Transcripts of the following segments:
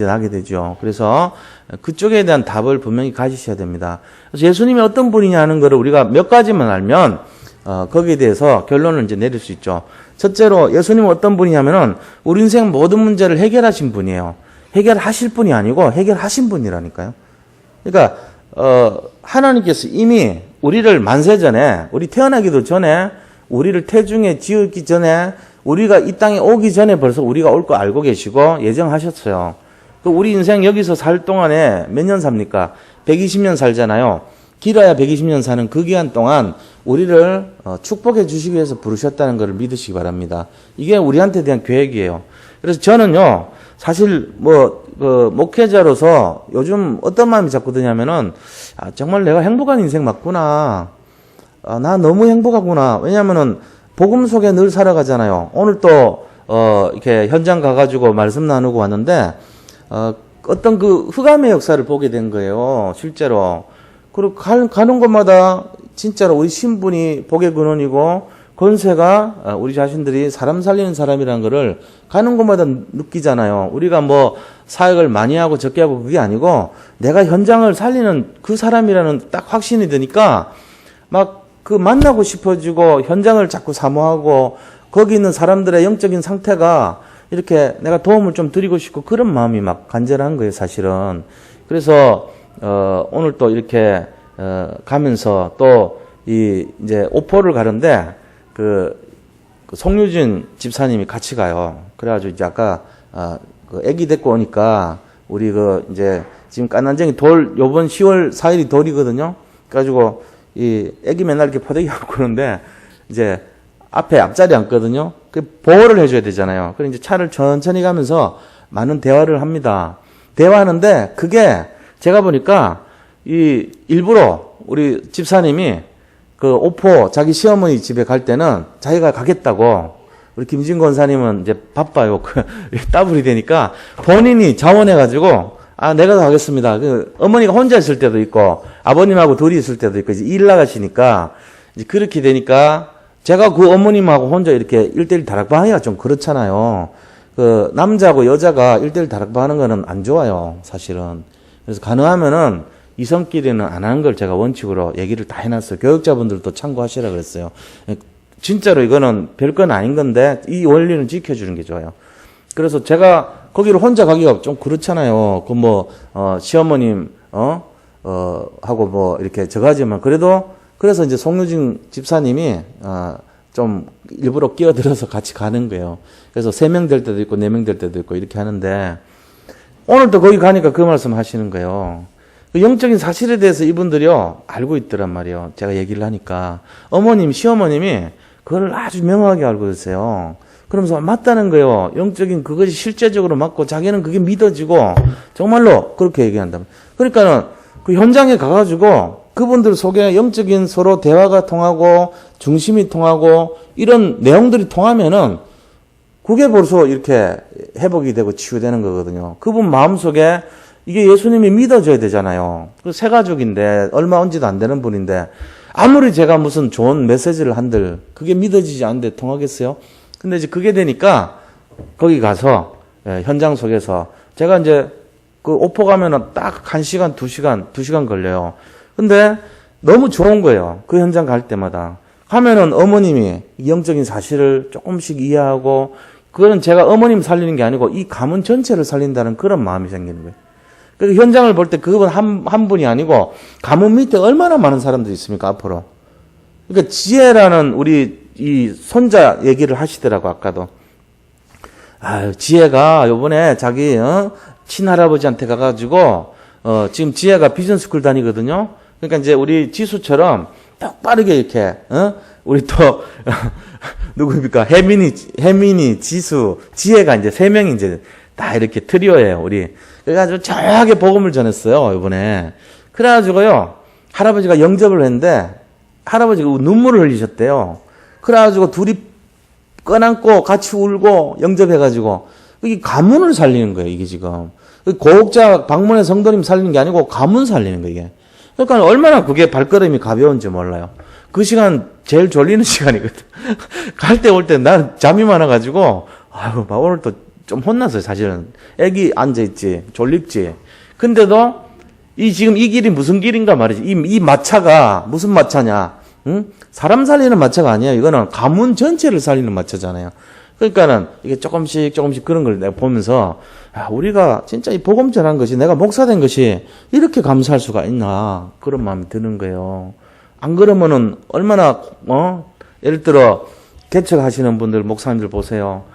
나게 되죠. 그래서 그쪽에 대한 답을 분명히 가지셔야 됩니다. 그래서 예수님이 어떤 분이냐 하는 것을 우리가 몇 가지만 알면 거기에 대해서 결론을 이제 내릴 수 있죠. 첫째로 예수님은 어떤 분이냐면은 우리 인생 모든 문제를 해결하신 분이에요. 해결하실 분이 아니고 해결하신 분이라니까요. 그러니까 하나님께서 이미 우리를 만세전에, 우리 태어나기도 전에, 우리를 태중에 지었기 전에, 우리가 이 땅에 오기 전에 벌써 우리가 올 거 알고 계시고 예정하셨어요. 우리 인생 여기서 살 동안에 몇 년 삽니까? 120년 살잖아요. 길어야 120년 사는 그 기간 동안 우리를 축복해 주시기 위해서 부르셨다는 것을 믿으시기 바랍니다. 이게 우리한테 대한 계획이에요. 그래서 저는요, 사실 목회자로서 요즘 어떤 마음이 자꾸 드냐면은 정말 내가 행복한 인생 맞구나. 나 너무 행복하구나. 왜냐면은 복음 속에 늘 살아가잖아요. 오늘 또 이렇게 현장 가가지고 말씀 나누고 왔는데 어떤 그 흑암의 역사를 보게 된 거예요. 실제로. 그리고 가는 곳마다 진짜로 우리 신분이 복의 근원이고 권세가 우리 자신들이 사람 살리는 사람이라는 거를 가는 곳마다 느끼잖아요. 우리가 뭐 사역을 많이 하고 적게 하고 그게 아니고 내가 현장을 살리는 그 사람이라는 딱 확신이 드니까 막 그 만나고 싶어지고 현장을 자꾸 사모하고 거기 있는 사람들의 영적인 상태가 이렇게 내가 도움을 좀 드리고 싶고 그런 마음이 막 간절한 거예요, 사실은. 그래서 오늘 또 이렇게 가면서 또 이제 오포를 가는데 그 송유진 집사님이 같이 가요. 그래가지고 이제 아까 그 아기 데리고 오니까 우리 이제 지금 깐난쟁이 요번 10월 4일이 돌이거든요. 그래가지고 이 아기 맨날 이렇게 포대기 하고 그러는데 이제 앞에 앞자리 앉거든요. 그 보호를 해줘야 되잖아요. 그래서 이제 차를 천천히 가면서 많은 대화를 합니다. 대화하는데 그게 제가 보니까 일부러 우리 집사님이 그 오포 자기 시어머니 집에 갈 때는 자기가 가겠다고, 우리 김진 권사님은 이제 바빠요. 따블이 되니까 본인이 자원해가지고 내가 다 하겠습니다. 어머니가 혼자 있을 때도 있고 아버님하고 둘이 있을 때도 있고 이제 일 나가시니까 이제 그렇게 되니까 제가 그 어머님하고 혼자 이렇게 1대1 다락방 하기가 좀 그렇잖아요. 그 남자하고 여자가 1대1 다락방 하는 거는 안 좋아요, 사실은. 그래서 가능하면은 이성끼리는 안 하는 걸 제가 원칙으로 얘기를 다 해놨어요. 교육자분들도 참고하시라 그랬어요. 진짜로 이거는 별건 아닌 건데 이 원리는 지켜주는 게 좋아요. 그래서 제가 거기를 혼자 가기가 좀 그렇잖아요. 시어머님, 하고 뭐 이렇게 저가지만 그래도 그래서 이제 송유진 집사님이, 좀 일부러 끼어들어서 같이 가는 거예요. 그래서 3명 될 때도 있고 4명 될 때도 있고 이렇게 하는데 오늘도 거기 가니까 그 말씀 하시는 거예요. 그 영적인 사실에 대해서 이분들이요, 알고 있더란 말이에요. 제가 얘기를 하니까. 어머님, 시어머님이 그걸 아주 명확하게 알고 있어요. 그러면서 맞다는 거예요. 영적인 그것이 실제적으로 맞고 자기는 그게 믿어지고 정말로 그렇게 얘기한다. 그러니까는 그 현장에 가가지고 그분들 속에 영적인 서로 대화가 통하고 중심이 통하고 이런 내용들이 통하면은 그게 벌써 이렇게 회복이 되고 치유되는 거거든요. 그분 마음속에 이게 예수님이 믿어져야 되잖아요. 그 새 가족인데 얼마 온지도 안 되는 분인데 아무리 제가 무슨 좋은 메시지를 한들 그게 믿어지지 않는데 통하겠어요? 근데 이제 그게 되니까 거기 가서 현장 속에서 제가 이제 그 오포 가면은 딱 1시간, 2시간 걸려요. 근데 너무 좋은 거예요. 그 현장 갈 때마다. 하면은 어머님이 영적인 사실을 조금씩 이해하고 그거는 제가 어머님 살리는 게 아니고 이 가문 전체를 살린다는 그런 마음이 생기는 거예요. 그러니까 현장을 볼 때 그분 한 분이 아니고 가문 밑에 얼마나 많은 사람들이 있습니까, 앞으로. 그러니까 지혜라는 우리 이 손자 얘기를 하시더라고, 아까도. 지혜가 요번에 자기, 친할아버지한테 가가지고, 지금 지혜가 비전스쿨 다니거든요. 그러니까 이제 우리 지수처럼 똑바르게 이렇게, 우리 또, 누구입니까? 혜민이, 지수, 지혜가 이제 3명이 이제 다 이렇게 트리오예요, 우리. 그래가지고 정확하게 복음을 전했어요, 이번에. 그래가지고요, 할아버지가 영접을 했는데, 할아버지가 눈물을 흘리셨대요. 그래가지고 둘이 꺼안고 같이 울고 영접해가지고, 이게 가문을 살리는 거예요, 이게 지금. 고옥자 방문의 성도님 살리는 게 아니고 가문 살리는 거예요, 이게. 그러니까 얼마나 그게 발걸음이 가벼운지 몰라요. 그 시간 제일 졸리는 시간이거든. 갈 때 올 때 난 잠이 많아가지고, 아유, 오늘 또 좀 혼났어요, 사실은. 애기 앉아있지, 졸립지. 근데도 지금 이 길이 무슨 길인가 말이지. 이 마차가 무슨 마차냐? 응? 사람 살리는 마차가 아니에요. 이거는 가문 전체를 살리는 마차잖아요. 그러니까는 이게 조금씩 그런 걸 내가 보면서, 우리가 진짜 이 복음 전한 것이, 내가 목사 된 것이 이렇게 감사할 수가 있나, 그런 마음이 드는 거예요. 안 그러면은 얼마나, 예를 들어, 개척하시는 분들, 목사님들 보세요.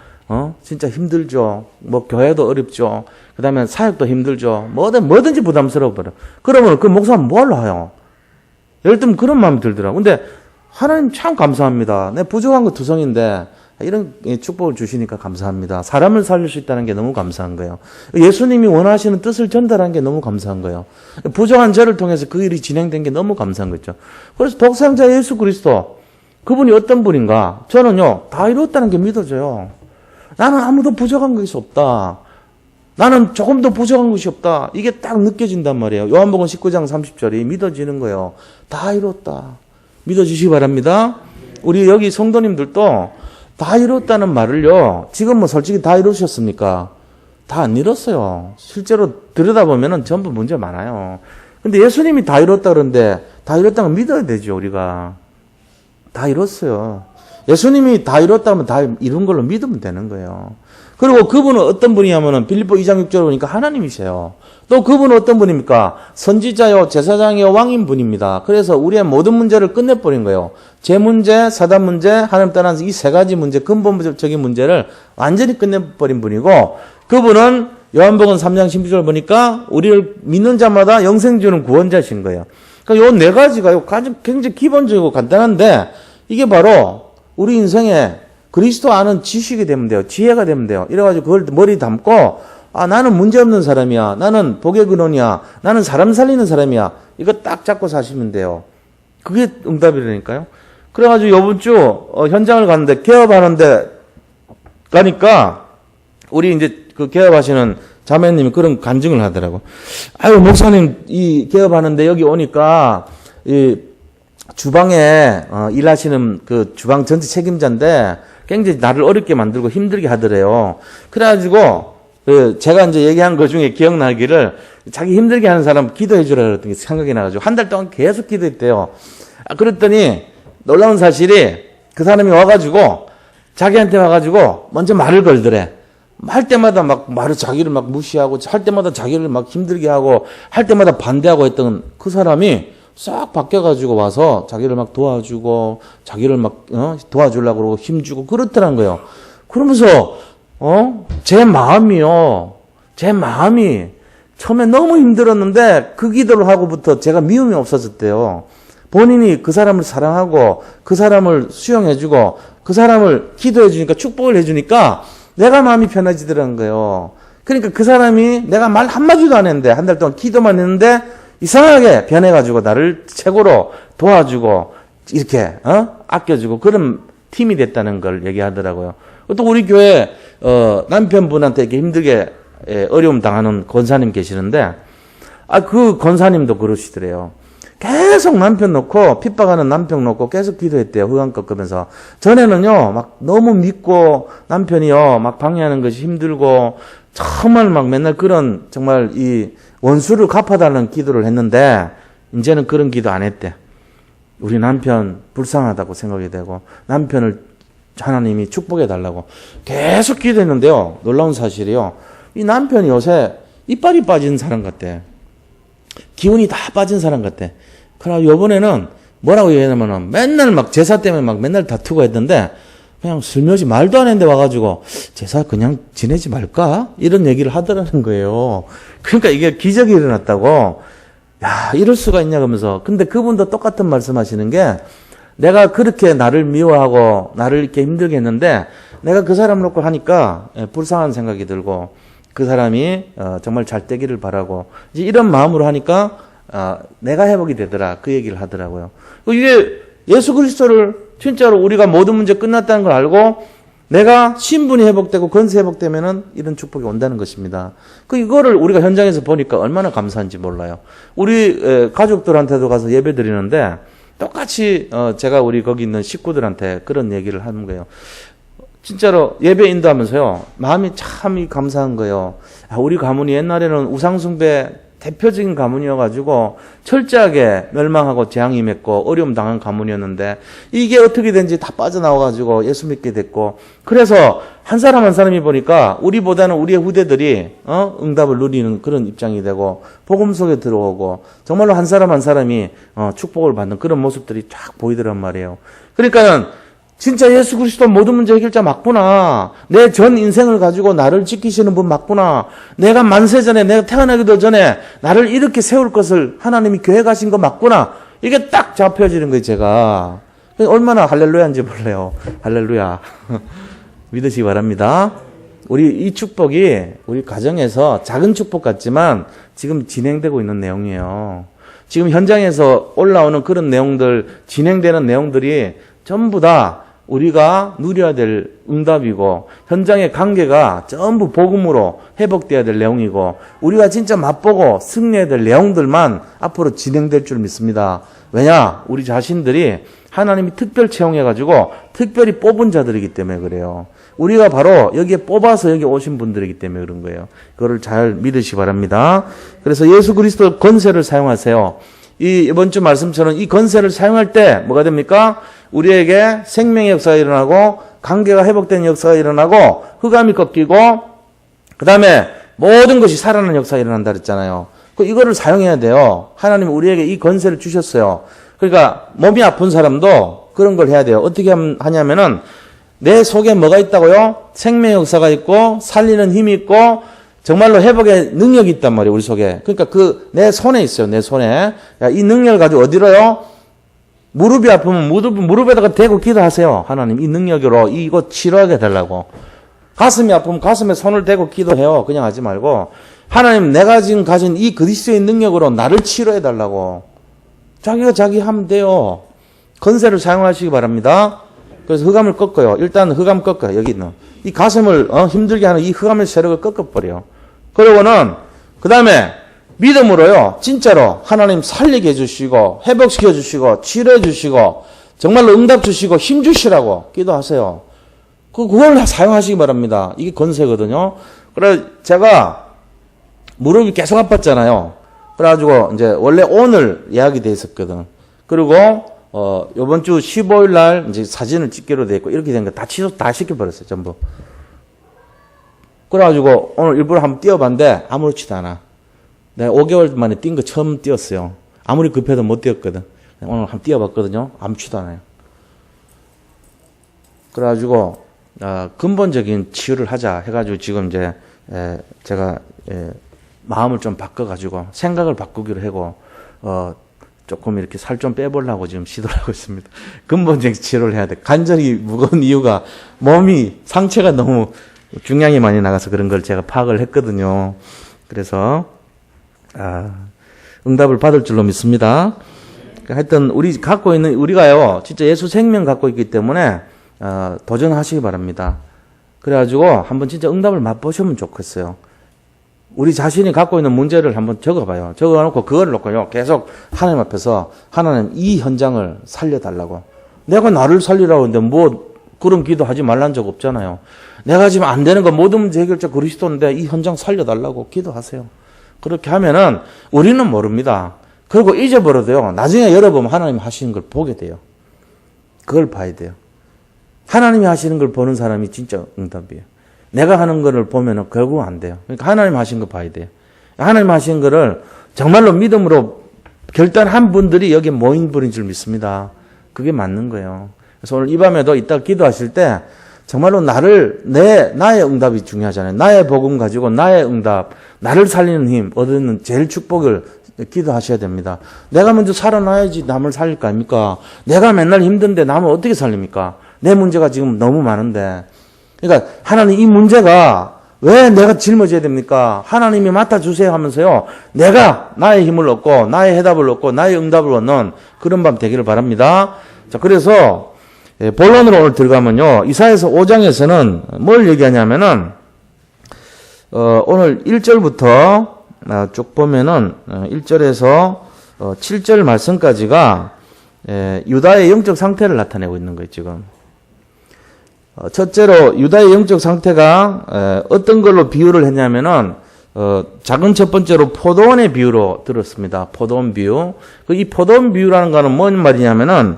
진짜 힘들죠. 뭐, 교회도 어렵죠. 그 다음에 사역도 힘들죠. 뭐든지 부담스러워 버려. 그러면 그 목사는 뭐 하려 해요? 예를 들면 그런 마음이 들더라고. 근데 하나님 참 감사합니다. 내 부족한 거 투성인데 이런 축복을 주시니까 감사합니다. 사람을 살릴 수 있다는 게 너무 감사한 거예요. 예수님이 원하시는 뜻을 전달한 게 너무 감사한 거예요. 부족한 저를 통해서 그 일이 진행된 게 너무 감사한 거죠. 그래서 독생자 예수 그리스도, 그분이 어떤 분인가? 저는요, 다 이뤘다는 게 믿어져요. 나는 아무도 부족한 것이 없다. 나는 조금도 부족한 것이 없다. 이게 딱 느껴진단 말이에요. 요한복음 19장 30절이 믿어지는 거예요. 다 이뤘다. 믿어주시기 바랍니다. 우리 여기 성도님들도 다 이뤘다는 말을요, 지금 뭐 솔직히 다 이루셨습니까? 다 안 이뤘어요. 실제로 들여다보면은 전부 문제 많아요. 근데 예수님이 다 이뤘다 그러는데, 다 이뤘다는 걸 믿어야 되죠, 우리가. 다 이뤘어요. 예수님이 다 이뤘다면 다 이룬 걸로 믿으면 되는 거예요. 그리고 그분은 어떤 분이냐면은 빌립보 2장 6절 보니까 하나님이세요. 또 그분은 어떤 분입니까? 선지자요, 제사장이요, 왕인 분입니다. 그래서 우리의 모든 문제를 끝내버린 거예요. 제 문제, 사단 문제, 하나님 떠나서 이 세 가지 문제, 근본적인 문제를 완전히 끝내버린 분이고, 그분은 요한복음 3장 16절 보니까 우리를 믿는 자마다 영생 주는 구원자신 거예요. 그러니까 요 네 가지가 굉장히 기본적이고 간단한데, 이게 바로 우리 인생에 그리스도 아는 지식이 되면 돼요. 지혜가 되면 돼요. 이래가지고 그걸 머리 담고, 나는 문제없는 사람이야. 나는 복의 근원이야. 나는 사람 살리는 사람이야. 이거 딱 잡고 사시면 돼요. 그게 응답이라니까요. 그래가지고 요번 주 현장을 갔는데 개업하는데 가니까 우리 이제 그 개업하시는 자매님이 그런 간증을 하더라고. 아유, 목사님, 이 개업하는데 여기 오니까 이 주방에 일하시는 그 주방 전체 책임자인데 굉장히 나를 어렵게 만들고 힘들게 하더래요. 그래가지고 제가 이제 얘기한 것 중에 기억나기를, 자기 힘들게 하는 사람 기도해 주라 그랬던 게 생각이 나가지고 한 달 동안 계속 기도했대요. 그랬더니 놀라운 사실이, 그 사람이 와가지고 자기한테 와가지고 먼저 말을 걸더래. 할 때마다 막 자기를 막 무시하고, 할 때마다 자기를 막 힘들게 하고, 할 때마다 반대하고 했던 그 사람이 싹 바뀌어가지고 와서 자기를 막 도와주고, 자기를 막 도와주려고 그러고 힘주고 그렇더란 거예요. 그러면서 제 마음이 처음에 너무 힘들었는데 그 기도를 하고부터 제가 미움이 없어졌대요. 본인이 그 사람을 사랑하고 그 사람을 수용해주고 그 사람을 기도해주니까, 축복을 해주니까 내가 마음이 편해지더라는 거예요. 그러니까 그 사람이 내가 말 한마디도 안 했는데, 한 달 동안 기도만 했는데 이상하게 변해가지고 나를 최고로 도와주고 이렇게 아껴주고 그런 팀이 됐다는 걸 얘기하더라고요. 또 우리 교회 남편분한테 이렇게 힘들게 어려움 당하는 권사님 계시는데, 그 권사님도 그러시더래요. 계속 남편 놓고, 핍박하는 남편 놓고 계속 기도했대요. 흑암 꺾으면서. 전에는요, 막 너무 믿고 남편이요, 막 방해하는 것이 힘들고, 정말 막 맨날 그런, 정말 이 원수를 갚아달라는 기도를 했는데, 이제는 그런 기도 안 했대. 우리 남편 불쌍하다고 생각이 되고, 남편을 하나님이 축복해달라고 계속 기도했는데요. 놀라운 사실이요. 이 남편이 요새 이빨이 빠진 사람 같대. 기운이 다 빠진 사람 같대. 그러나 요번에는 뭐라고 얘기하냐면은 맨날 막 제사 때문에 막 맨날 다투고 했던데, 그냥 슬며시 말도 안 했는데 와가지고 제사 그냥 지내지 말까? 이런 얘기를 하더라는 거예요. 그러니까 이게 기적이 일어났다고. 야, 이럴 수가 있냐 그러면서. 근데 그분도 똑같은 말씀 하시는 게, 내가 그렇게 나를 미워하고 나를 이렇게 힘들게 했는데 내가 그 사람 놓고 하니까 불쌍한 생각이 들고, 그 사람이 정말 잘 되기를 바라고, 이제 이런 마음으로 하니까 내가 회복이 되더라, 그 얘기를 하더라고요. 이게 예수 그리스도를 진짜로 우리가 모든 문제 끝났다는 걸 알고 내가 신분이 회복되고 건세 회복되면은 이런 축복이 온다는 것입니다. 이거를 우리가 현장에서 보니까 얼마나 감사한지 몰라요. 우리 가족들한테도 가서 예배 드리는데 똑같이 제가 우리 거기 있는 식구들한테 그런 얘기를 하는 거예요. 진짜로 예배 인도하면서요. 마음이 참 감사한 거예요. 우리 가문이 옛날에는 우상숭배 대표적인 가문이어가지고 철저하게 멸망하고 재앙이 맺고 어려움 당한 가문이었는데 이게 어떻게 된지 다 빠져나와가지고 예수 믿게 됐고 그래서 한 사람 한 사람이 보니까 우리보다는 우리의 후대들이 응답을 누리는 그런 입장이 되고 복음 속에 들어오고 정말로 한 사람 한 사람이 축복을 받는 그런 모습들이 쫙 보이더란 말이에요. 그러니까는 진짜 예수 그리스도 모든 문제 해결자 맞구나. 내 전 인생을 가지고 나를 지키시는 분 맞구나. 내가 만세 전에 내가 태어나기도 전에 나를 이렇게 세울 것을 하나님이 계획하신 거 맞구나. 이게 딱 잡혀지는 거예요, 제가. 얼마나 할렐루야인지 몰라요. 할렐루야. 믿으시기 바랍니다. 우리 이 축복이 우리 가정에서 작은 축복 같지만 지금 진행되고 있는 내용이에요. 지금 현장에서 올라오는 그런 내용들, 진행되는 내용들이 전부 다 우리가 누려야 될 응답이고 현장의 관계가 전부 복음으로 회복돼야 될 내용이고 우리가 진짜 맛보고 승리해야 될 내용들만 앞으로 진행될 줄 믿습니다. 왜냐? 우리 자신들이 하나님이 특별 채용해가지고 특별히 뽑은 자들이기 때문에 그래요. 우리가 바로 여기에 뽑아서 여기 오신 분들이기 때문에 그런 거예요. 그거를 잘 믿으시기 바랍니다. 그래서 예수 그리스도 권세를 사용하세요. 이번 주 말씀처럼 이 권세를 사용할 때 뭐가 됩니까? 우리에게 생명의 역사가 일어나고 관계가 회복되는 역사가 일어나고 흑암이 꺾이고 그 다음에 모든 것이 살아나는 역사가 일어난다 그랬잖아요. 이거를 사용해야 돼요. 하나님이 우리에게 이 권세를 주셨어요. 그러니까 몸이 아픈 사람도 그런 걸 해야 돼요. 어떻게 하냐면은 내 속에 뭐가 있다고요? 생명의 역사가 있고 살리는 힘이 있고 정말로 회복의 능력이 있단 말이에요, 우리 속에. 그러니까 내 손에 있어요, 내 손에. 이 능력을 가지고 어디로요? 무릎이 아프면 무릎에다가 대고 기도하세요. 하나님, 이 능력으로 이거 치료하게 해달라고. 가슴이 아프면 가슴에 손을 대고 기도해요. 그냥 하지 말고. 하나님, 내가 지금 가진 이 그리스도의 능력으로 나를 치료해달라고. 자기가 자기 하면 돼요. 건세를 사용하시기 바랍니다. 그래서 흑암을 꺾어요. 일단 흑암 꺾어요, 여기 있는. 이 가슴을 힘들게 하는 이 흑암의 세력을 꺾어버려요. 그러고는 그 다음에 믿음으로요. 진짜로 하나님 살리게 해주시고 회복시켜 주시고 치료해 주시고 정말로 응답 주시고 힘 주시라고 기도하세요. 그걸 사용하시기 바랍니다. 이게 권세거든요. 그래 제가 무릎이 계속 아팠잖아요. 그래가지고 이제 원래 오늘 예약이 돼 있었거든. 그리고 요번 주 15일 날 이제 사진을 찍기로 돼 있고 이렇게 된 거 다 취소 다 시켜버렸어요. 전부. 그래가지고 오늘 일부러 한번 뛰어봤는데 아무렇지도 않아. 내가 5개월 만에 뛴 거 처음 뛰었어요. 아무리 급해도 못 뛰었거든. 오늘 한번 뛰어봤거든요. 아무렇지도 않아요. 그래가지고 근본적인 치유를 하자 해가지고 지금 이제 제가 마음을 좀 바꿔가지고 생각을 바꾸기로 하고 조금 이렇게 살 좀 빼보려고 지금 시도를 하고 있습니다. 근본적인 치료를 해야 돼. 관절이 무거운 이유가 몸이 상체가 너무 중량이 많이 나가서 그런 걸 제가 파악을 했거든요. 그래서 응답을 받을 줄로 믿습니다. 하여튼 우리가요 진짜 예수 생명 갖고 있기 때문에 도전하시기 바랍니다. 그래가지고 한번 진짜 응답을 맛보시면 좋겠어요. 우리 자신이 갖고 있는 문제를 한번 적어봐요. 적어놓고 그걸 놓고요 계속 하나님 앞에서 하나님 이 현장을 살려달라고. 내가 나를 살리라고 하는데 뭐 그런 기도하지 말란 적 없잖아요. 내가 지금 안 되는 거 모든 문제 해결자 그리스도인데 이 현장 살려달라고 기도하세요. 그렇게 하면은 우리는 모릅니다. 그리고 잊어버려도요 나중에 열어보면 하나님 하시는 걸 보게 돼요. 그걸 봐야 돼요. 하나님이 하시는 걸 보는 사람이 진짜 응답이에요. 내가 하는 거를 보면은 결국 안 돼요. 그러니까 하나님 하신 거 봐야 돼요. 하나님 하신 거를 정말로 믿음으로 결단한 분들이 여기 모인 분인 줄 믿습니다. 그게 맞는 거예요. 그래서 오늘 이 밤에도 이따 기도하실 때 정말로 나의 응답이 중요하잖아요. 나의 복음 가지고 나의 응답, 나를 살리는 힘 얻는 제일 축복을 기도하셔야 됩니다. 내가 먼저 살아나야지 남을 살릴 거 아닙니까? 내가 맨날 힘든데 남을 어떻게 살립니까? 내 문제가 지금 너무 많은데. 그러니까 하나님 이 문제가 왜 내가 짊어져야 됩니까? 하나님이 맡아주세요 하면서요. 내가 나의 힘을 얻고 나의 해답을 얻고 나의 응답을 얻는 그런 밤 되기를 바랍니다. 자, 그래서 본론으로 오늘 들어가면요. 이사야서 5장에서는 뭘 얘기하냐면은 오늘 1절부터 쭉 보면은 1절에서 7절 말씀까지가 유다의 영적 상태를 나타내고 있는 거예요, 지금. 첫째로 유다의 영적 상태가 어떤 걸로 비유를 했냐면은 작은 첫 번째로 포도원의 비유로 들었습니다. 포도원 비유. 이 포도원 비유라는 거는 뭔 말이냐면은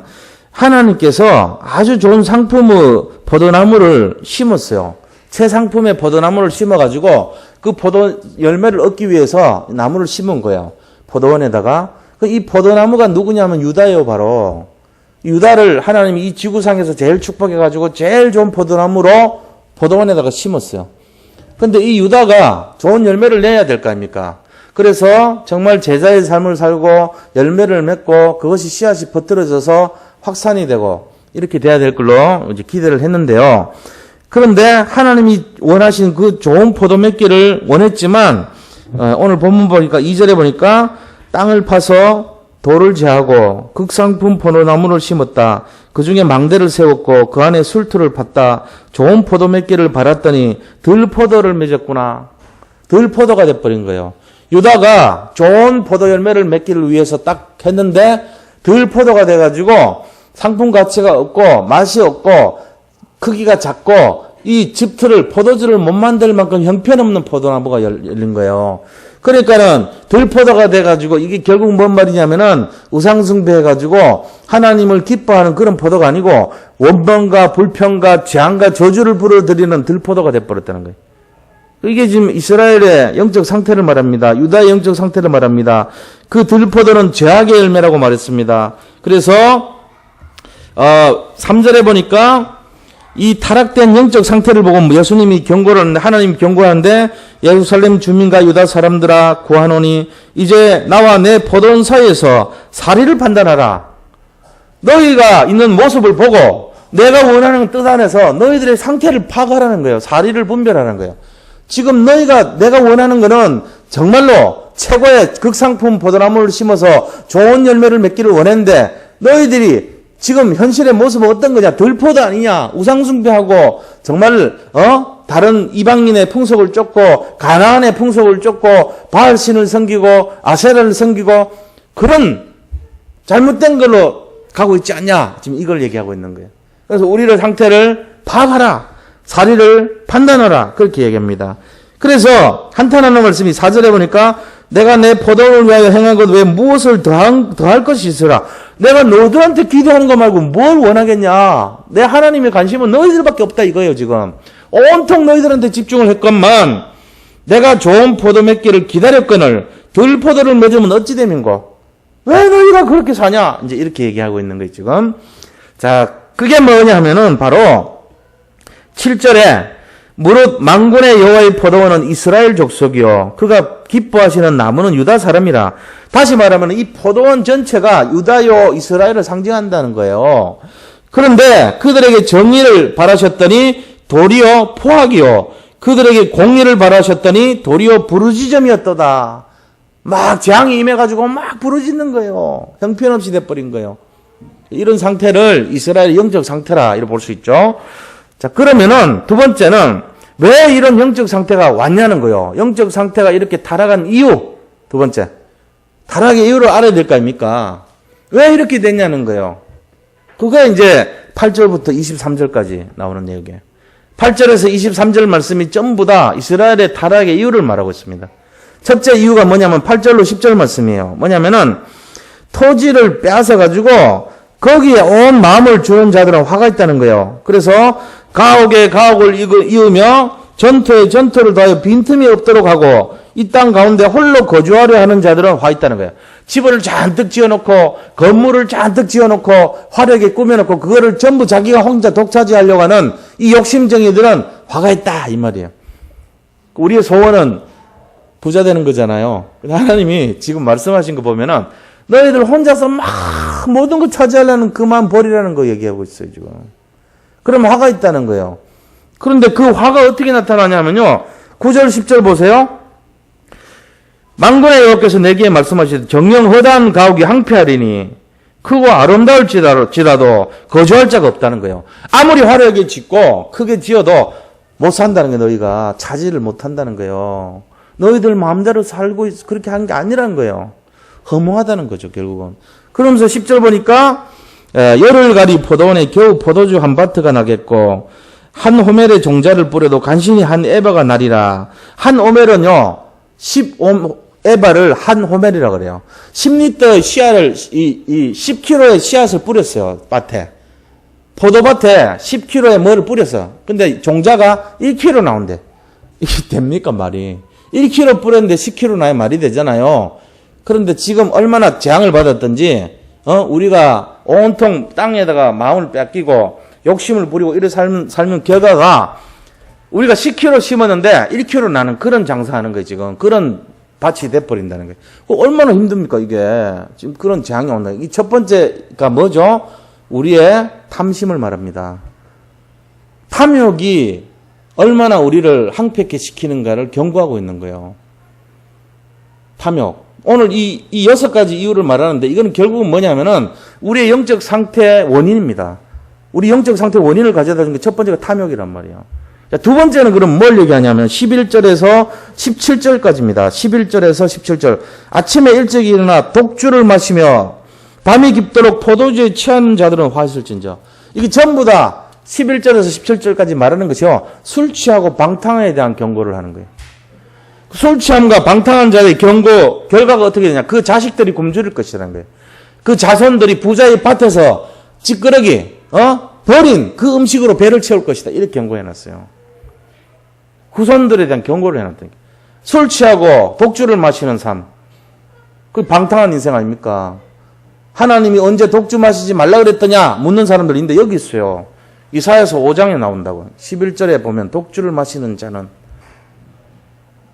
하나님께서 아주 좋은 상품의 포도나무를 심었어요. 새 상품의 포도나무를 심어가지고 그 포도 열매를 얻기 위해서 나무를 심은 거예요. 포도원에다가. 이 포도나무가 누구냐면 유다예요, 바로. 유다를 하나님이 이 지구상에서 제일 축복해가지고 제일 좋은 포도나무로 포도원에다가 심었어요. 근데 이 유다가 좋은 열매를 내야 될 거 아닙니까? 그래서 정말 제자의 삶을 살고 열매를 맺고 그것이 씨앗이 퍼뜨려져서 확산이 되고 이렇게 돼야 될 걸로 이제 기대를 했는데요. 그런데 하나님이 원하신 그 좋은 포도 맺기를 원했지만 오늘 본문 보니까 2절에 보니까 땅을 파서 돌을 제하고 극상품 포도나무를 심었다. 그 중에 망대를 세웠고 그 안에 술틀을 팠다. 좋은 포도 맺기를 바랐더니 들포도를 맺었구나. 들포도가 돼버린 거예요. 유다가 좋은 포도 열매를 맺기를 위해서 딱 했는데 들포도가 돼가지고 상품 가치가 없고 맛이 없고 크기가 작고 이 집틀을 포도주를 못 만들 만큼 형편없는 포도나무가 열린 거예요. 그러니까는 들포도가 돼가지고 이게 결국 뭔 말이냐면은 우상숭배해가지고 하나님을 기뻐하는 그런 포도가 아니고 원망과 불평과 재앙과 저주를 불어들이는 들포도가 돼버렸다는 거예요. 이게 지금 이스라엘의 영적 상태를 말합니다. 유다의 영적 상태를 말합니다. 그 들포도는 죄악의 열매라고 말했습니다. 그래서 3절에 보니까 이 타락된 영적 상태를 보고 예수님이 경고를 하는데, 하나님이 경고하는데, 예루살렘 주민과 유다 사람들아 구하노니 이제 나와 내 포도원 사이에서 사리를 판단하라. 너희가 있는 모습을 보고 내가 원하는 뜻 안에서 너희들의 상태를 파악하라는 거예요. 사리를 분별하는 거예요. 지금 너희가 내가 원하는 거는 정말로 최고의 극상품 포도나무를 심어서 좋은 열매를 맺기를 원했는데 너희들이 지금 현실의 모습은 어떤 거냐? 들포도 아니냐? 우상숭배하고 정말 다른 이방인의 풍속을 쫓고 가나안의 풍속을 쫓고 바알신을 섬기고 아세라를 섬기고 그런 잘못된 걸로 가고 있지 않냐? 지금 이걸 얘기하고 있는 거예요. 그래서 우리의 상태를 파악하라. 사리를 판단하라. 그렇게 얘기합니다. 그래서 한탄하는 말씀이 4절에 보니까 내가 내 포도원을 위하여 행한 것 외에 무엇을 더할 것이 있으라. 내가 너희들한테 기도하는 거 말고 뭘 원하겠냐. 내 하나님의 관심은 너희들밖에 없다 이거예요 지금. 온통 너희들한테 집중을 했건만 내가 좋은 포도 맺기를 기다렸거늘 들포도를 맺으면 어찌 됨인고. 왜 너희가 그렇게 사냐. 이제 이렇게 얘기하고 있는 거예요 지금. 자, 그게 뭐냐 하면은 바로 7절에 무릇 만군의 여호와의 포도원은 이스라엘 족속이요 그가 기뻐하시는 나무는 유다 사람이라. 다시 말하면 이 포도원 전체가 유다요 이스라엘을 상징한다는 거예요. 그런데 그들에게 정의를 바라셨더니 도리어 포악이요 그들에게 공의를 바라셨더니 도리어 부르짖음이었도다. 막 재앙이 임해가지고 막 부르짖는 거예요. 형편없이 돼버린 거예요. 이런 상태를 이스라엘의 영적 상태라 이렇게 볼 수 있죠. 자, 그러면은 두 번째는 왜 이런 영적 상태가 왔냐는 거예요. 영적 상태가 이렇게 타락한 이유. 두 번째. 타락의 이유를 알아야 될 거 아닙니까? 왜 이렇게 됐냐는 거예요. 그게 이제 8절부터 23절까지 나오는 내용이에요. 8절에서 23절 말씀이 전부 다 이스라엘의 타락의 이유를 말하고 있습니다. 첫째 이유가 뭐냐면 8절로 10절 말씀이에요. 뭐냐면은 토지를 빼앗아가지고 거기에 온 마음을 주는 자들은 화가 있다는 거예요. 그래서 가옥에 가옥을 이으며 전투에 전투를 더하여 빈틈이 없도록 하고 이 땅 가운데 홀로 거주하려 하는 자들은 화 있다는 거예요. 집을 잔뜩 지어놓고 건물을 잔뜩 지어놓고 화려하게 꾸며놓고 그거를 전부 자기가 혼자 독차지하려고 하는 이 욕심쟁이들은 화가 있다 이 말이에요. 우리의 소원은 부자 되는 거잖아요. 하나님이 지금 말씀하신 거 보면은 너희들 혼자서 막 모든 걸 차지하려는 그만 버리라는 거 얘기하고 있어요 지금. 그럼 화가 있다는 거예요. 그런데 그 화가 어떻게 나타나냐면요. 9절 10절 보세요. 만군의 여호와께서 내게 말씀하시되 정령 허다한 가옥이 항폐하리니 크고 아름다울지라도 거주할 자가 없다는 거예요. 아무리 화려하게 짓고 크게 지어도 못 산다는 거예요. 너희가 차지를 못 한다는 거예요. 너희들 마음대로 살고 그렇게 하는 게 아니라는 거예요. 허무하다는 거죠 결국은. 그러면서 10절 보니까 열흘 가리 포도원에 겨우 포도주 한 바트가 나겠고 한 호멜의 종자를 뿌려도 간신히 한 에바가 나리라. 한 오멜은요, 15에바를 한 호멜이라고 그래요. 10리터의 씨앗을, 10kg의 씨앗을 뿌렸어요, 밭에. 포도밭에 10kg의 뭐를 뿌렸어. 근데 종자가 1kg 나온대. 이게 됩니까, 말이? 1kg 뿌렸는데 10kg 나야 말이 되잖아요. 그런데 지금 얼마나 재앙을 받았던지, 우리가 온통 땅에다가 마음을 뺏기고, 욕심을 부리고 이런 삶은 결과가 우리가 10kg 심었는데 1kg 나는 그런 장사하는 거예요, 지금. 그런 밭이 돼버린다는 거예요. 얼마나 힘듭니까, 이게. 지금 그런 재앙이 온다. 이 첫 번째가 뭐죠? 우리의 탐심을 말합니다. 탐욕이 얼마나 우리를 황폐케 시키는가를 경고하고 있는 거예요. 탐욕. 오늘 이 6가지 이유를 말하는데 이거는 결국은 뭐냐면은 우리의 영적 상태의 원인입니다. 우리 영적 상태의 원인을 가져다 준 게 첫 번째가 탐욕이란 말이에요. 자, 두 번째는 그럼 뭘 얘기하냐면 11절에서 17절까지입니다. 11절에서 17절. 아침에 일찍 일어나 독주를 마시며 밤이 깊도록 포도주에 취하는 자들은 화 있을진저. 이게 전부 다 11절에서 17절까지 말하는 것이요. 술 취하고 방탕에 대한 경고를 하는 거예요. 술 취함과 방탕한 자의 경고 결과가 어떻게 되냐. 그 자식들이 굶주릴 것이라는 거예요. 그 자손들이 부자의 밭에서 찌끄러기 버린 그 음식으로 배를 채울 것이다. 이렇게 경고해놨어요. 후손들에 대한 경고를 해놨다. 술 취하고 독주를 마시는 삶. 그 방탕한 인생 아닙니까? 하나님이 언제 독주 마시지 말라 그랬더냐 묻는 사람들이 있는데 여기 있어요. 이사야서 5장에 나온다고. 11절에 보면 독주를 마시는 자는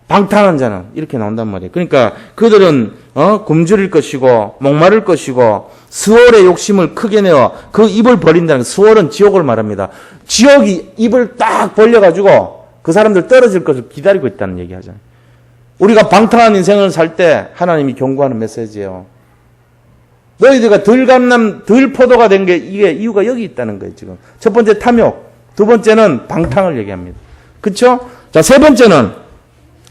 방탕한 자는 이렇게 나온단 말이에요. 그러니까 그들은 굶주릴 것이고 목마를 것이고 스월의 욕심을 크게 내어 그 입을 벌린다는 거예요. 스월은 지옥을 말합니다. 지옥이 입을 딱 벌려가지고 그 사람들 떨어질 것을 기다리고 있다는 얘기 하잖아요. 우리가 방탕한 인생을 살 때 하나님이 경고하는 메시지예요. 너희들가 덜 감남, 덜 포도가 된 게 이게 이유가 여기 있다는 거예요, 지금. 첫 번째 탐욕, 두 번째는 방탕을 얘기합니다. 그쵸? 자, 세 번째는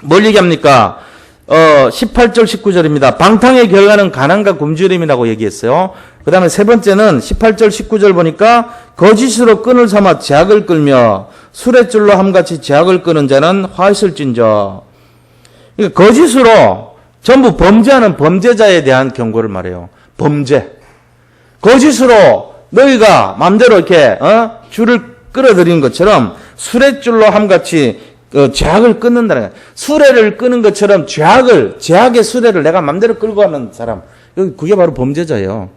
뭘 얘기합니까? 18절, 19절입니다. 방탕의 결과는 가난과 굶주림이라고 얘기했어요. 그 다음에 세 번째는 18절, 19절 보니까 거짓으로 끈을 삼아 제약을 끌며 술의 줄로 함같이 제약을 끄는 자는 화 있을진저. 그러니까 거짓으로 전부 범죄하는 범죄자에 대한 경고를 말해요. 범죄. 거짓으로 너희가 마음대로 이렇게 줄을 끌어들이는 것처럼 술의 줄로 함같이 죄악을 끊는다는 거예요. 수레를 끄는 것처럼 죄악의 수레를 내가 마음대로 끌고 가는 사람. 그게 바로 범죄자예요.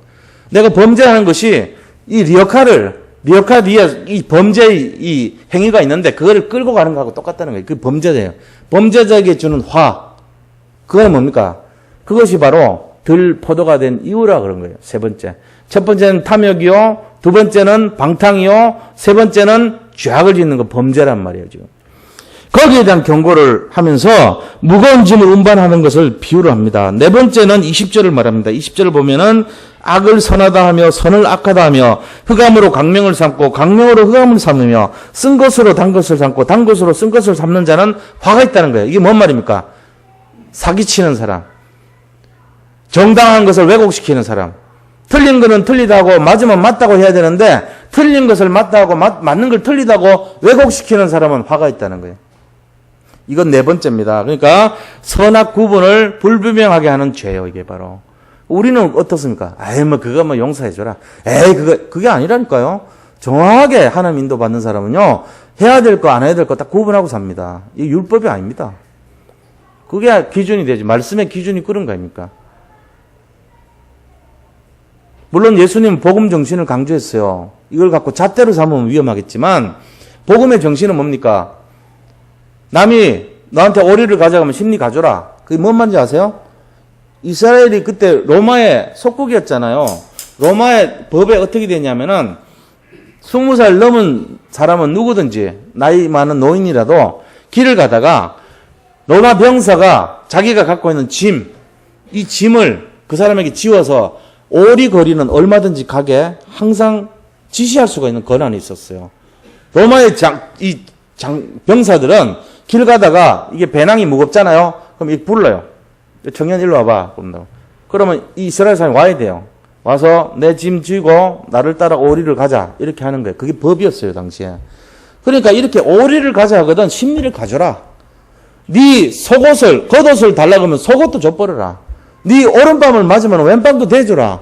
내가 범죄하는 것이 이 리어카 뒤에 이 범죄의 이 행위가 있는데 그거를 끌고 가는 거하고 똑같다는 거예요. 그게 범죄자예요. 범죄자에게 주는 화. 그건 뭡니까? 그것이 바로 덜 포도가 된 이유라 그런 거예요. 세 번째. 첫 번째는 탐욕이요. 두 번째는 방탕이요. 세 번째는 죄악을 짓는 거 범죄란 말이에요, 지금. 거기에 대한 경고를 하면서 무거운 짐을 운반하는 것을 비유를 합니다. 네 번째는 20절을 말합니다. 20절을 보면은 악을 선하다 하며 선을 악하다 하며 흑암으로 강명을 삼고 강명으로 흑암을 삼으며 쓴 것으로 단 것을 삼고 단 것으로 쓴 것을 삼는 자는 화가 있다는 거예요. 이게 뭔 말입니까? 사기치는 사람. 정당한 것을 왜곡시키는 사람. 틀린 거는 틀리다고 맞으면 맞다고 해야 되는데 틀린 것을 맞다고 맞는 걸 틀리다고 왜곡시키는 사람은 화가 있다는 거예요. 이건 네 번째입니다. 그러니까 선악 구분을 불분명하게 하는 죄예요. 이게 바로. 우리는 어떻습니까? 그거 용서해줘라. 그게 아니라니까요. 정확하게 하나님 인도 받는 사람은요, 해야 될 거 안 해야 될 거 딱 구분하고 삽니다. 이게 율법이 아닙니다. 그게 기준이 되지. 말씀의 기준이 그런 거 아닙니까? 물론 예수님은 복음 정신을 강조했어요. 이걸 갖고 잣대로 삼으면 위험하겠지만 복음의 정신은 뭡니까? 남이 너한테 오리를 가져가면 심리 가져라. 그게 뭔 말인지 아세요? 이스라엘이 그때 로마의 속국이었잖아요. 로마의 법에 어떻게 되냐면은 20살 넘은 사람은 누구든지 나이 많은 노인이라도 길을 가다가 로마 병사가 자기가 갖고 있는 이 짐을 그 사람에게 지워서 오리 거리는 얼마든지 가게 항상 지시할 수가 있는 권한이 있었어요. 로마의 병사들은 길 가다가 이게 배낭이 무겁잖아요. 그럼 이렇게 불러요. 청년 일로 와봐. 그러면 이 이스라엘 사람이 와야 돼요. 와서 내 짐 쥐고 나를 따라 오리를 가자. 이렇게 하는 거예요. 그게 법이었어요, 당시에. 그러니까 이렇게 오리를 가자 하거든 심리를 가져라. 네 속옷을 겉옷을 달라고 하면 속옷도 줘버려라. 네 오른밤을 맞으면 왼밤도 대줘라.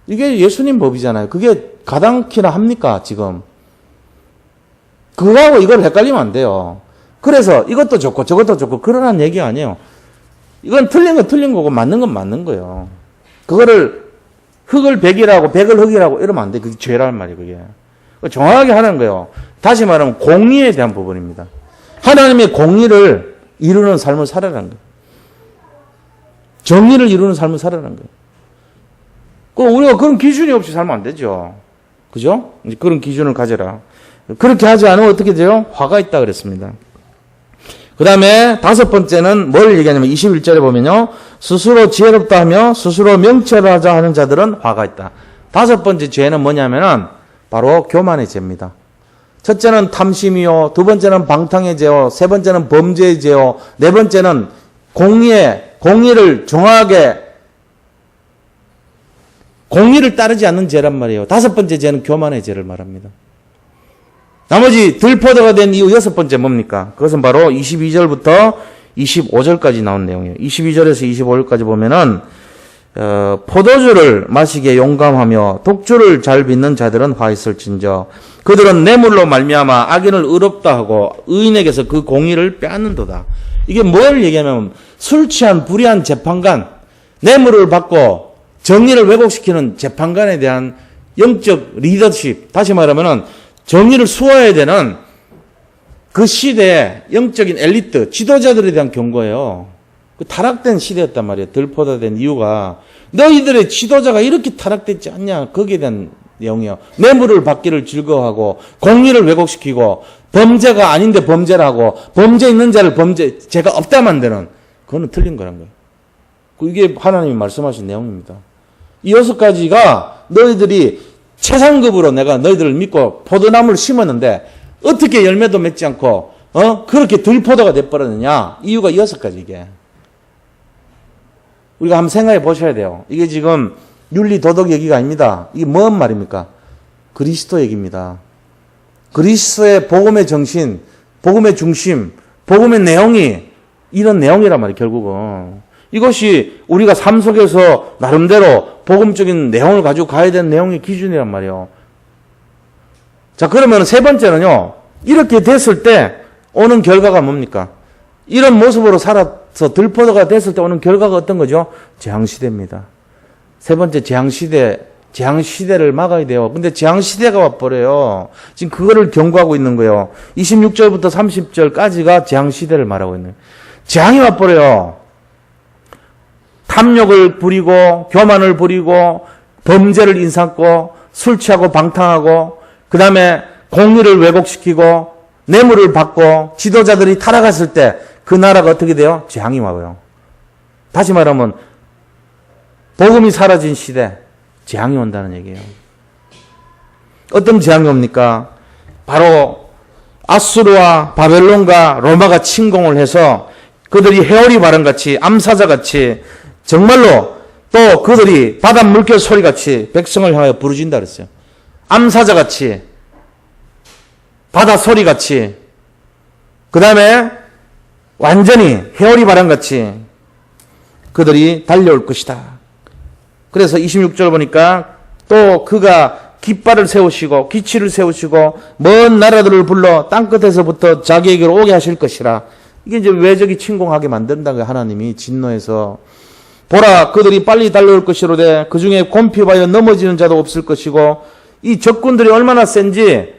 이게 예수님 법이잖아요. 그게 가당키나 합니까 지금? 그거하고 이걸 헷갈리면 안 돼요. 그래서 이것도 좋고 저것도 좋고 그러라는 얘기 아니에요. 이건 틀린 건 틀린 거고 맞는 건 맞는 거예요. 그거를 흙을 백이라고 백을 흙이라고 이러면 안 돼. 그게 죄란 말이에요. 그게. 정확하게 하는 거예요. 다시 말하면 공의에 대한 부분입니다. 하나님의 공의를 이루는 삶을 살아라는 거예요. 정의를 이루는 삶을 살아라는 거예요. 우리가 그런 기준이 없이 살면 안 되죠. 그죠? 이제 그런 기준을 가져라. 그렇게 하지 않으면 어떻게 돼요? 화가 있다 그랬습니다. 그 다음에 다섯 번째는 뭘 얘기하냐면 21절에 보면요. 스스로 지혜롭다 하며 스스로 명철하자 하는 자들은 화가 있다. 다섯 번째 죄는 뭐냐면은 바로 교만의 죄입니다. 첫째는 탐심이요. 두 번째는 방탕의 죄요. 세 번째는 범죄의 죄요. 네 번째는 공의를 정확하게 공의를 따르지 않는 죄란 말이에요. 다섯 번째 죄는 교만의 죄를 말합니다. 나머지 들포도가 된 이유 여섯 번째 뭡니까? 그것은 바로 22절부터 25절까지 나온 내용이에요. 22절에서 25절까지 보면은 포도주를 마시기에 용감하며 독주를 잘 빚는 자들은 화 있을진저 그들은 뇌물로 말미암아 악인을 의롭다 하고 의인에게서 그 공의를 빼앗는도다. 이게 뭘 얘기하면 술 취한 불의한 재판관, 뇌물을 받고 정의를 왜곡시키는 재판관에 대한 영적 리더십, 다시 말하면은 정의를 수호해야 되는 그 시대의 영적인 엘리트, 지도자들에 대한 경고예요. 그 타락된 시대였단 말이에요. 들포도된 이유가 너희들의 지도자가 이렇게 타락됐지 않냐. 거기에 대한 내용이에요. 뇌물을 받기를 즐거워하고 공의를 왜곡시키고 범죄가 아닌데 범죄라고 범죄 있는 자를 죄가 없다 만드는 그거는 틀린 거란 거예요. 이게 하나님이 말씀하신 내용입니다. 이 여섯 가지가 너희들이 최상급으로 내가 너희들을 믿고 포도나무를 심었는데 어떻게 열매도 맺지 않고 그렇게 들포도가 돼버렸느냐. 이유가 여섯 가지 이게. 우리가 한번 생각해 보셔야 돼요. 이게 지금 윤리 도덕 얘기가 아닙니다. 이게 뭔 말입니까? 그리스도 얘기입니다. 그리스도의 복음의 정신, 복음의 중심, 복음의 내용이 이런 내용이란 말이에요. 결국은. 이것이 우리가 삶 속에서 나름대로 복음적인 내용을 가지고 가야 되는 내용의 기준이란 말이에요. 자, 그러면 세 번째는요. 이렇게 됐을 때 오는 결과가 뭡니까? 이런 모습으로 살아서 들포도가 됐을 때 오는 결과가 어떤 거죠? 재앙시대입니다. 세 번째 재앙시대를 막아야 돼요. 근데 재앙시대가 와버려요. 지금 그거를 경고하고 있는 거예요. 26절부터 30절까지가 재앙시대를 말하고 있는 거예요. 재앙이 와버려요. 탐욕을 부리고 교만을 부리고 범죄를 인삼고 술 취하고 방탕하고 그 다음에 공의를 왜곡시키고 뇌물을 받고 지도자들이 타락했을 때 그 나라가 어떻게 돼요? 재앙이 와요. 다시 말하면 복음이 사라진 시대 재앙이 온다는 얘기예요. 어떤 재앙이 옵니까? 바로 아수르와 바벨론과 로마가 침공을 해서 그들이 해오리 바람같이 암사자같이 정말로 또 그들이 바다 물결 소리같이 백성을 향하여 부르짖는다 그랬어요. 암사자같이 바다 소리같이 그 다음에 완전히 해오리 바람같이 그들이 달려올 것이다. 그래서 26절 보니까 또 그가 깃발을 세우시고 기치를 세우시고 먼 나라들을 불러 땅끝에서부터 자기에게로 오게 하실 것이라. 이게 이제 외적이 침공하게 만든다는 거예요. 하나님이 진노해서. 보라 그들이 빨리 달려올 것이로되 그 중에 곤핍하여 넘어지는 자도 없을 것이고 이 적군들이 얼마나 센지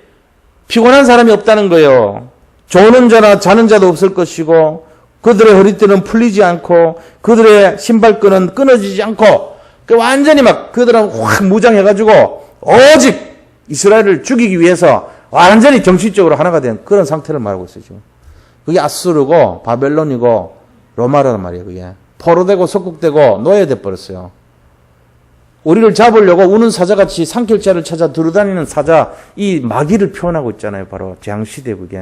피곤한 사람이 없다는 거예요. 조는 자나 자는 자도 없을 것이고 그들의 허리띠는 풀리지 않고 그들의 신발끈은 끊어지지 않고 완전히 막 그들은 확 무장해가지고 오직 이스라엘을 죽이기 위해서 완전히 정신적으로 하나가 된 그런 상태를 말하고 있어요. 지금. 그게 아수르고 바벨론이고 로마라는 말이에요. 그게 포로되고 속국되고 노예돼 버렸어요. 우리를 잡으려고 우는 사자같이 산길자를 찾아 두루다니는 사자, 이 마귀를 표현하고 있잖아요. 바로 재앙시대 그게.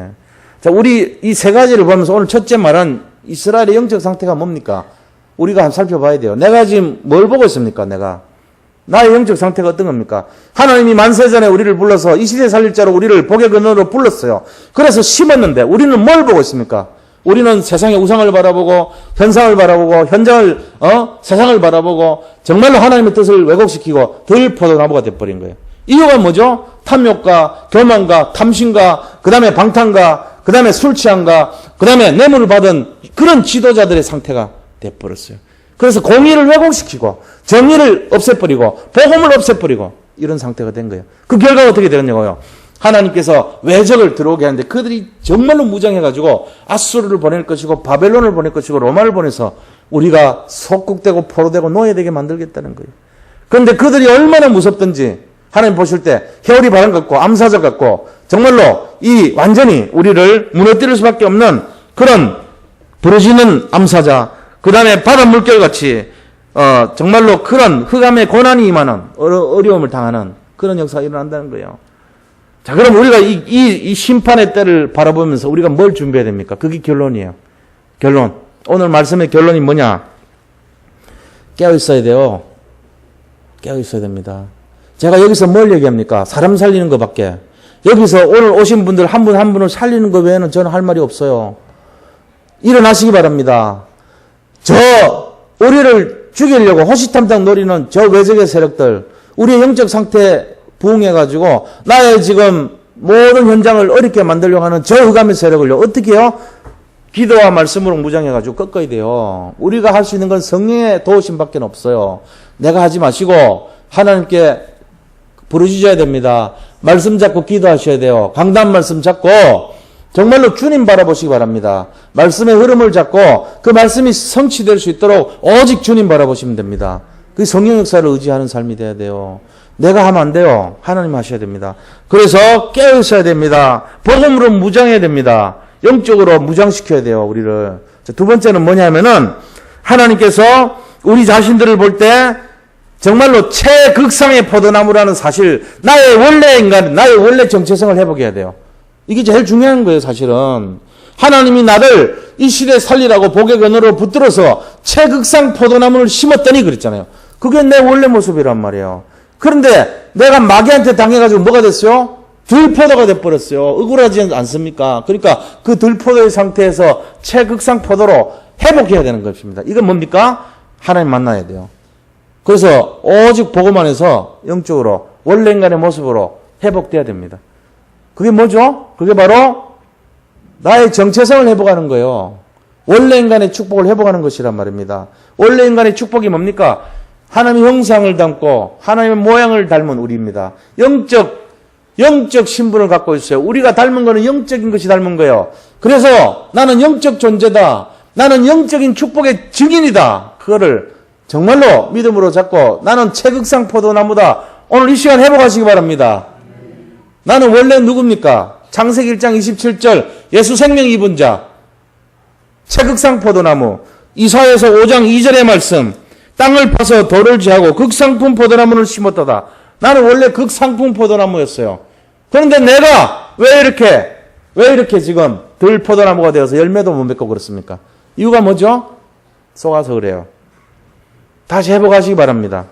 자, 우리 이 세 가지를 보면서 오늘 첫째 말은 이스라엘의 영적 상태가 뭡니까? 우리가 한번 살펴봐야 돼요. 내가 지금 뭘 보고 있습니까? 내가 나의 영적 상태가 어떤 겁니까? 하나님이 만세전에 우리를 불러서 이 시대 살릴 자로 우리를 복의 근원으로 불렀어요. 그래서 심었는데 우리는 뭘 보고 있습니까? 우리는 세상의 우상을 바라보고 현상을 바라보고 현장을 세상을 바라보고 정말로 하나님의 뜻을 왜곡시키고 들포도나무가 돼버린 거예요. 이유가 뭐죠? 탐욕과 교만과 탐심과 그 다음에 방탕과 그 다음에 술 취함과 그 다음에 뇌물을 받은 그런 지도자들의 상태가 돼버렸어요. 그래서 공의를 왜곡시키고 정의를 없애버리고 복음을 없애버리고 이런 상태가 된 거예요. 그 결과가 어떻게 되었냐고요? 하나님께서 외적을 들어오게 하는데 그들이 정말로 무장해가지고 아수르를 보낼 것이고 바벨론을 보낼 것이고 로마를 보내서 우리가 속국되고 포로되고 노예되게 만들겠다는 거예요. 그런데 그들이 얼마나 무섭던지 하나님 보실 때 혀울이 바람 같고 암사자 같고 정말로 이 완전히 우리를 무너뜨릴 수밖에 없는 그런 부러지는 암사자, 그 다음에 바다 물결같이 정말로 그런 흑암의 고난이 임하는 어려움을 당하는 그런 역사가 일어난다는 거예요. 자, 그럼 우리가 이 심판의 때를 바라보면서 우리가 뭘 준비해야 됩니까? 그게 결론이에요. 결론. 오늘 말씀의 결론이 뭐냐? 깨어 있어야 돼요. 깨어 있어야 됩니다. 제가 여기서 뭘 얘기합니까? 사람 살리는 것밖에. 여기서 오늘 오신 분들 한 분 한 분을 살리는 것 외에는 저는 할 말이 없어요. 일어나시기 바랍니다. 우리를 죽이려고 호시탐탐 노리는 저 외적의 세력들, 우리의 영적 상태 부응해가지고 나의 지금 모든 현장을 어렵게 만들려고 하는 저 흑암의 세력을요, 어떻게 해요? 기도와 말씀으로 무장해가지고 꺾어야 돼요. 우리가 할 수 있는 건 성령의 도우심밖에 없어요. 내가 하지 마시고 하나님께 부르짖어야 됩니다. 말씀 잡고 기도하셔야 돼요. 강단 말씀 잡고 정말로 주님 바라보시기 바랍니다. 말씀의 흐름을 잡고 그 말씀이 성취될 수 있도록 오직 주님 바라보시면 됩니다. 그 성령 역사를 의지하는 삶이 돼야 돼요. 내가 하면 안 돼요. 하나님 하셔야 됩니다. 그래서 깨어 있어야 됩니다. 복음으로 무장해야 됩니다. 영적으로 무장시켜야 돼요, 우리를. 두 번째는 뭐냐면은 하나님께서 우리 자신들을 볼 때 정말로 최극상의 포도나무라는 사실, 나의 원래 인간, 나의 원래 정체성을 회복해야 돼요. 이게 제일 중요한 거예요, 사실은. 하나님이 나를 이 시대에 살리라고 복의 근원으로 붙들어서 최극상 포도나무를 심었더니 그랬잖아요. 그게 내 원래 모습이란 말이에요. 그런데 내가 마귀한테 당해가지고 뭐가 됐어요? 들포도가 돼버렸어요. 억울하지 않습니까? 그러니까 그 들포도의 상태에서 최극상 포도로 회복해야 되는 것입니다. 이건 뭡니까? 하나님 만나야 돼요. 그래서 오직 복음 안에서 영적으로 원래 인간의 모습으로 회복돼야 됩니다. 그게 뭐죠? 그게 바로 나의 정체성을 회복하는 거예요. 원래 인간의 축복을 회복하는 것이란 말입니다. 원래 인간의 축복이 뭡니까? 하나님의 형상을 담고 하나님의 모양을 닮은 우리입니다. 영적 신분을 갖고 있어요. 우리가 닮은 거는 영적인 것이 닮은 거예요. 그래서 나는 영적 존재다. 나는 영적인 축복의 증인이다. 그거를 정말로 믿음으로 잡고 나는 최극상 포도나무다. 오늘 이 시간 회복하시기 바랍니다. 나는 원래 누굽니까? 창세기 1장 27절 예수 생명 입은 자, 최극상 포도나무. 이사야서 5장 2절의 말씀, 땅을 파서 돌을 제하고 극상품 포도나무를 심었다다. 나는 원래 극상품 포도나무였어요. 그런데 내가 왜 이렇게 지금 들 포도나무가 되어서 열매도 못 맺고 그렇습니까? 이유가 뭐죠? 속아서 그래요. 다시 회복하시기 바랍니다.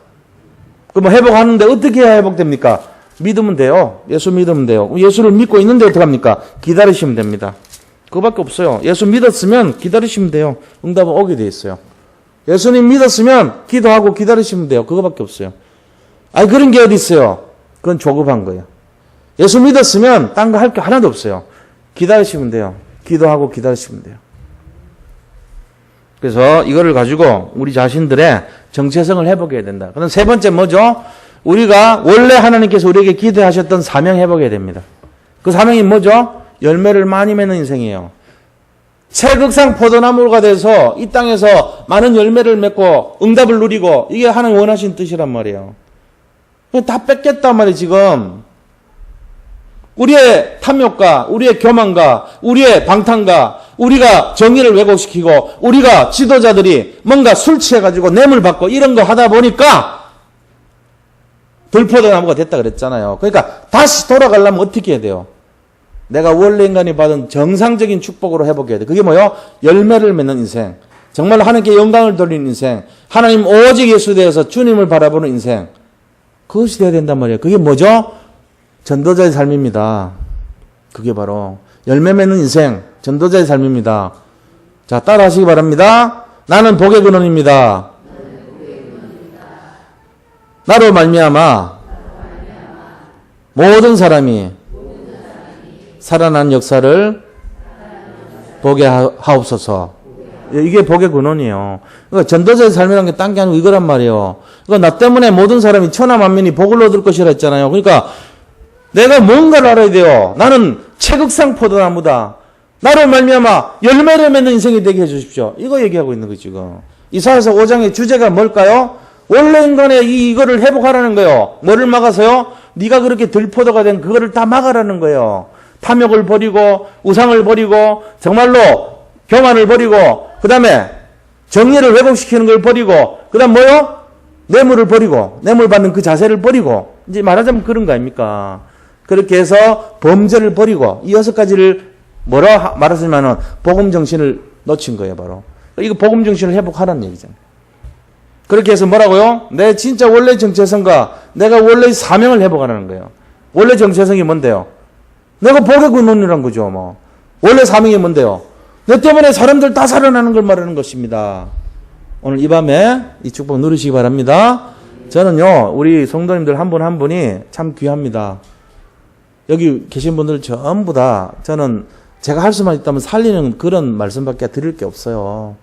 그럼 회복하는데 어떻게 해야 회복됩니까? 믿으면 돼요. 예수 믿으면 돼요. 예수를 믿고 있는데 어떡합니까? 기다리시면 됩니다. 그거밖에 없어요. 예수 믿었으면 기다리시면 돼요. 응답은 오게 돼 있어요. 예수님 믿었으면 기도하고 기다리시면 돼요. 그거밖에 없어요. 아니 그런 게 어디 있어요? 그건 조급한 거예요. 예수 믿었으면 딴 거 할 게 하나도 없어요. 기다리시면 돼요. 기도하고 기다리시면 돼요. 그래서 이거를 가지고 우리 자신들의 정체성을 회복해야 된다. 그럼 세 번째 뭐죠? 우리가 원래 하나님께서 우리에게 기대하셨던 사명 회복해야 됩니다. 그 사명이 뭐죠? 열매를 많이 맺는 인생이에요. 최극상 포도나무가 돼서 이 땅에서 많은 열매를 맺고 응답을 누리고 이게 하나님 원하신 뜻이란 말이에요. 다 뺏겠단 말이에요, 지금. 우리의 탐욕과 우리의 교만과 우리의 방탕과 우리가 정의를 왜곡시키고 우리가 지도자들이 뭔가 술 취해가지고 뇌물 받고 이런 거 하다 보니까 들포도나무가 됐다 그랬잖아요. 그러니까 다시 돌아가려면 어떻게 해야 돼요? 내가 원래 인간이 받은 정상적인 축복으로 회복해야 돼. 그게 뭐요? 열매를 맺는 인생. 정말로 하나님께 영광을 돌리는 인생. 하나님 오직 예수 대해서 주님을 바라보는 인생. 그것이 돼야 된단 말이에요. 그게 뭐죠? 전도자의 삶입니다. 그게 바로 열매 맺는 인생, 전도자의 삶입니다. 자, 따라 하시기 바랍니다. 나는 복의 근원입니다. 나로 말미암아 모든 사람이 살아난 역사를 보게 하옵소서. 이게 복의 근원이에요. 그러니까 전도자의 삶이라는 게 딴 게 아니고 이거란 말이에요. 그러니까 나 때문에 모든 사람이 천하 만민이 복을 얻을 것이라 했잖아요. 그러니까 내가 뭔가를 알아야 돼요. 나는 체극상 포도나무다. 나로 말미암아 열매를 맺는 인생이 되게 해주십시오. 이거 얘기하고 있는 거죠. 지금. 이사야서 5장의 주제가 뭘까요? 원래 인간의 이거를 회복하라는 거예요. 뭐를 막아서요? 네가 그렇게 들포도가 된 그거를 다 막아라는 거예요. 탐욕을 버리고 우상을 버리고 정말로 교만을 버리고 그 다음에 정의를 회복시키는 걸 버리고 그 다음 뭐요? 뇌물을 버리고 뇌물 받는 그 자세를 버리고 이제 말하자면 그런 거 아닙니까? 그렇게 해서 범죄를 버리고 이 6가지를 뭐라 말하자면은 복음 정신을 놓친 거예요, 바로. 이거 복음 정신을 회복하라는 얘기잖아요. 그렇게 해서 뭐라고요? 내 진짜 원래 정체성과 내가 원래 사명을 회복하라는 거예요. 원래 정체성이 뭔데요? 내가 복의 근원이란 거죠, 뭐. 원래 사명이 뭔데요? 내 때문에 사람들 다 살아나는 걸 말하는 것입니다. 오늘 이 밤에 이 축복 누리시기 바랍니다. 저는요, 우리 성도님들 한 분 한 분이 참 귀합니다. 여기 계신 분들 전부 다 저는 제가 할 수만 있다면 살리는 그런 말씀밖에 드릴 게 없어요.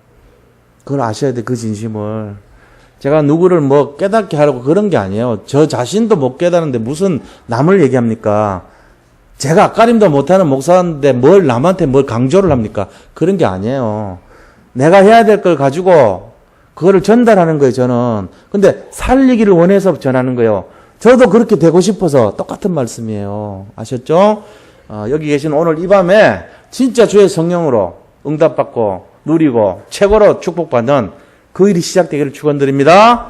그걸 아셔야 돼, 그 진심을. 제가 누구를 뭐 깨닫게 하려고 그런 게 아니에요. 저 자신도 못 깨닫는데 무슨 남을 얘기합니까? 제가 앞가림도 못하는 목사인데 뭘 남한테 뭘 강조를 합니까? 그런 게 아니에요. 내가 해야 될 걸 가지고 그거를 전달하는 거예요, 저는. 근데 살리기를 원해서 전하는 거예요. 저도 그렇게 되고 싶어서 똑같은 말씀이에요. 아셨죠? 여기 계신 오늘 이 밤에 진짜 주의 성령으로 응답받고 누리고 최고로 축복받는 그 일이 시작되기를 축원드립니다.